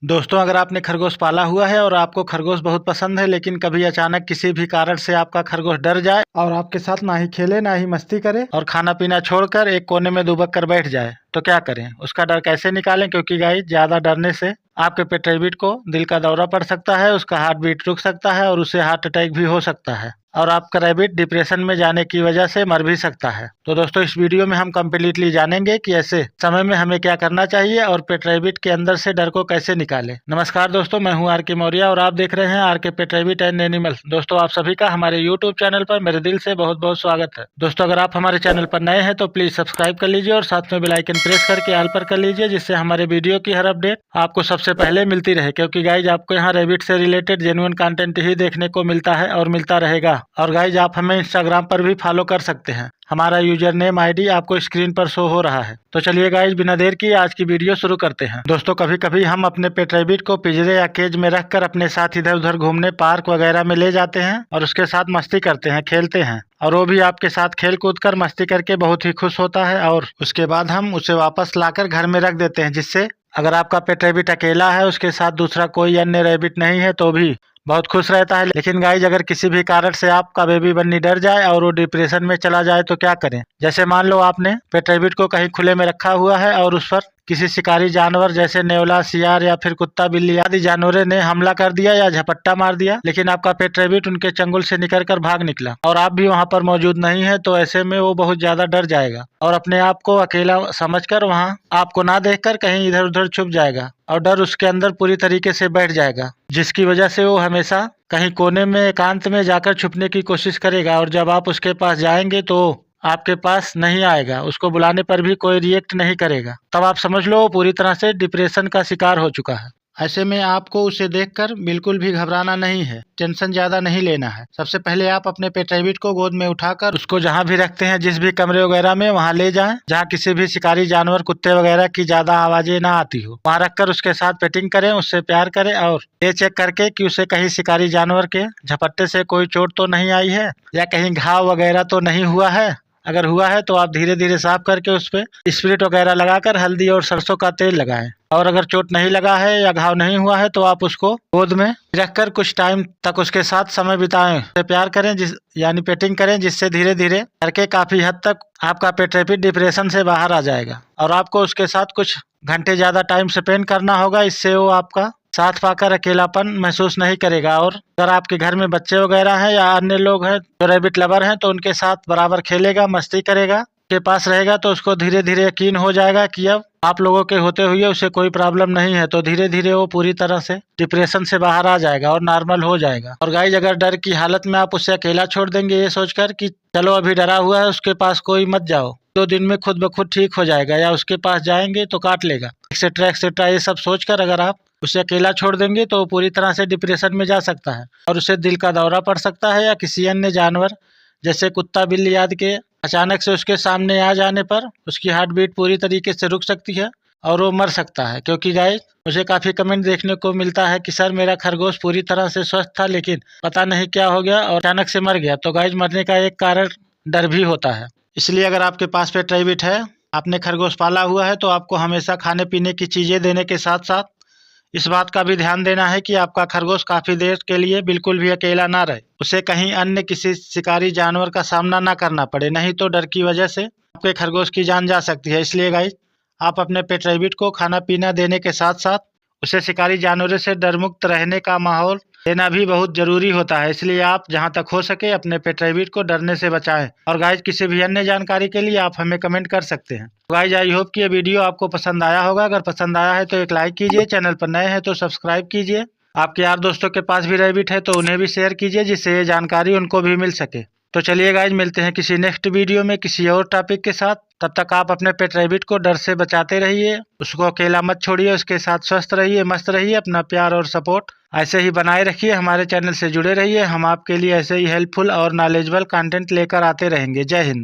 दोस्तों, अगर आपने खरगोश पाला हुआ है और आपको खरगोश बहुत पसंद है, लेकिन कभी अचानक किसी भी कारण से आपका खरगोश डर जाए और आपके साथ ना ही खेले ना ही मस्ती करे और खाना पीना छोड़कर एक कोने में दुबक कर बैठ जाए, तो क्या करें? उसका डर कैसे निकालें? क्योंकि गाइस, ज्यादा डरने से आपके पेट रैबिट को दिल का दौरा पड़ सकता है, उसका हार्ट बीट रुक सकता है और उसे हार्ट अटैक भी हो सकता है और आपका रैबिट डिप्रेशन में जाने की वजह से मर भी सकता है। तो दोस्तों, इस वीडियो में हम कम्प्लीटली जानेंगे कि ऐसे समय में हमें क्या करना चाहिए और पेट रैबिट के अंदर से डर को कैसे निकालें। नमस्कार दोस्तों, मैं हूं आर.के. मौर्य और आप देख रहे हैं R K. Pet rabbit and animal. दोस्तों, आप सभी का हमारे यूट्यूब चैनल पर मेरे दिल से बहुत बहुत स्वागत है। दोस्तों, अगर आप हमारे चैनल पर नए हैं तो प्लीज सब्सक्राइब कर लीजिए और साथ में बेल आइकन प्रेस करके ऑल पर कर लीजिए, जिससे हमारे वीडियो की हर अपडेट आपको सबसे पहले मिलती रहे। क्योंकि गाइज, आपको यहाँ रैबिट से रिलेटेड जेन्युइन कंटेंट ही देखने को मिलता है और मिलता रहेगा। और गाइज, आप हमें इंस्टाग्राम पर भी फॉलो कर सकते हैं। हमारा यूजर नेम ID आपको स्क्रीन पर शो हो रहा है। तो चलिए गाइज, बिना देर किए आज की वीडियो शुरू करते हैं। दोस्तों, कभी कभी हम अपने पेट रैबिट को पिंजरे या केज में रखकर अपने साथ इधर उधर घूमने पार्क वगैरह में ले जाते हैं और उसके साथ मस्ती करते हैं, खेलते हैं और वो भी आपके साथ खेल कूद कर मस्ती करके बहुत ही खुश होता है। और उसके बाद हम उसे वापस लाकर घर में रख देते हैं, जिससे अगर आपका पेट रैबिट अकेला है, उसके साथ दूसरा कोई अन्य रैबिट नहीं है, तो भी बहुत खुश रहता है। लेकिन गाइज, अगर किसी भी कारण से आपका बेबी बन्नी डर जाए और वो डिप्रेशन में चला जाए तो क्या करें? जैसे मान लो आपने पेट रैबिट को कहीं खुले में रखा हुआ है और उस पर किसी शिकारी जानवर जैसे नेवला, सियार या फिर कुत्ता, बिल्ली आदि जानवरों ने हमला कर दिया या झपट्टा मार दिया, लेकिन आपका पेट रैबिट उनके चंगुल से निकलकर भाग निकला और आप भी वहां पर मौजूद नहीं है, तो ऐसे में वो बहुत ज्यादा डर जाएगा और अपने आप को अकेला समझकर वहां आपको ना देखकर कहीं इधर उधर छुप जाएगा और डर उसके अंदर पूरी तरीके से बैठ जाएगा, जिसकी वजह से वो हमेशा कहीं कोने में एकांत में जाकर छुपने की कोशिश करेगा और जब आप उसके पास जाएंगे तो आपके पास नहीं आएगा, उसको बुलाने पर भी कोई रिएक्ट नहीं करेगा। तब आप समझ लो वो पूरी तरह से डिप्रेशन का शिकार हो चुका है। ऐसे में आपको उसे देखकर बिल्कुल भी घबराना नहीं है, टेंशन ज्यादा नहीं लेना है। सबसे पहले आप अपने पेट रैबिट को गोद में उठाकर उसको जहाँ भी रखते हैं, जिस भी कमरे वगैरह में, वहाँ ले जाएं जहाँ किसी भी शिकारी जानवर, कुत्ते वगैरह की ज्यादा आवाजें ना आती हो। वहाँ रखकर उसके साथ पेटिंग करें, उससे प्यार करें और ये चेक करके कि उसे कहीं शिकारी जानवर के झपट्टे से कोई चोट तो नहीं आई है या कहीं घाव वगैरह तो नहीं हुआ है। अगर हुआ है तो आप धीरे धीरे साफ करके उस पे स्पिरिट वगैरह लगाकर हल्दी और सरसों का तेल लगाएं। और अगर चोट नहीं लगा है या घाव नहीं हुआ है तो आप उसको गोद में रखकर कुछ टाइम तक उसके साथ समय बिताएं, प्यार करें, यानी पेटिंग करें, जिससे धीरे धीरे करके काफी हद तक आपका पेट रैबिट डिप्रेशन से बाहर आ जाएगा। और आपको उसके साथ कुछ घंटे ज्यादा टाइम स्पेंड करना होगा, इससे वो आपका साथ पाकर अकेलापन महसूस नहीं करेगा। और अगर आपके घर में बच्चे वगैरह हैं या अन्य लोग हैं जो रैबिट लवर हैं, तो उनके साथ बराबर खेलेगा, मस्ती करेगा, के पास रहेगा, तो उसको धीरे धीरे यकीन हो जाएगा कि अब आप लोगों के होते हुए उसे कोई प्रॉब्लम नहीं है। तो धीरे धीरे वो पूरी तरह से डिप्रेशन से बाहर आ जाएगा और नॉर्मल हो जाएगा। और गाइज, अगर डर की हालत में आप उसे अकेला छोड़ देंगे ये सोचकर कि चलो अभी डरा हुआ है, उसके पास कोई मत जाओ, 2 दिन में खुद ब खुद ठीक हो जाएगा, या उसके पास जाएंगे तो काट लेगा, एक्सेट्रा, ये सब सोचकर अगर आप उसे अकेला छोड़ देंगे तो पूरी तरह से डिप्रेशन में जा सकता है और उसे दिल का दौरा पड़ सकता है, या किसी अन्य जानवर जैसे कुत्ता, बिल्ली आदि के अचानक से उसके सामने आ जाने पर उसकी हार्ट बीट पूरी तरीके से रुक सकती है और वो मर सकता है। क्योंकि गाइस, मुझे काफी कमेंट देखने को मिलता है कि सर, मेरा खरगोश पूरी तरह से स्वस्थ था लेकिन पता नहीं क्या हो गया और अचानक से मर गया। तो गाइस, मरने का एक कारण डर भी होता है। इसलिए अगर आपके पास पेट रैबिट है, आपने खरगोश पाला हुआ है, तो आपको हमेशा खाने पीने की चीजें देने के साथ साथ इस बात का भी ध्यान देना है कि आपका खरगोश काफी देर के लिए बिल्कुल भी अकेला ना रहे, उसे कहीं अन्य किसी शिकारी जानवर का सामना ना करना पड़े, नहीं तो डर की वजह से आपके खरगोश की जान जा सकती है। इसलिए गाइस, आप अपने पेट रैबिट को खाना पीना देने के साथ साथ उसे शिकारी जानवरों से डरमुक्त रहने का माहौल देना भी बहुत जरूरी होता है। इसलिए आप जहां तक हो सके अपने पेट रैबिट को डरने से बचाएं। और गाइज, किसी भी अन्य जानकारी के लिए आप हमें कमेंट कर सकते हैं। गाइज, आई होप कि ये वीडियो आपको पसंद आया होगा। अगर पसंद आया है तो एक लाइक कीजिए, चैनल पर नए हैं तो सब्सक्राइब कीजिए। आपके यार दोस्तों के पास भी रैबिट है तो उन्हें भी शेयर कीजिए, जिससे ये जानकारी उनको भी मिल सके। तो चलिए गाइज, मिलते हैं किसी नेक्स्ट वीडियो में किसी और टॉपिक के साथ। तब तक आप अपने पेट रैबिट को डर से बचाते रहिए, उसको अकेला मत छोड़िए, उसके साथ स्वस्थ रहिए, मस्त रहिए, अपना प्यार और सपोर्ट ऐसे ही बनाए रखिए। हमारे चैनल से जुड़े रहिए, हम आपके लिए ऐसे ही हेल्पफुल और नॉलेजेबल कंटेंट लेकर आते रहेंगे। जय हिंद।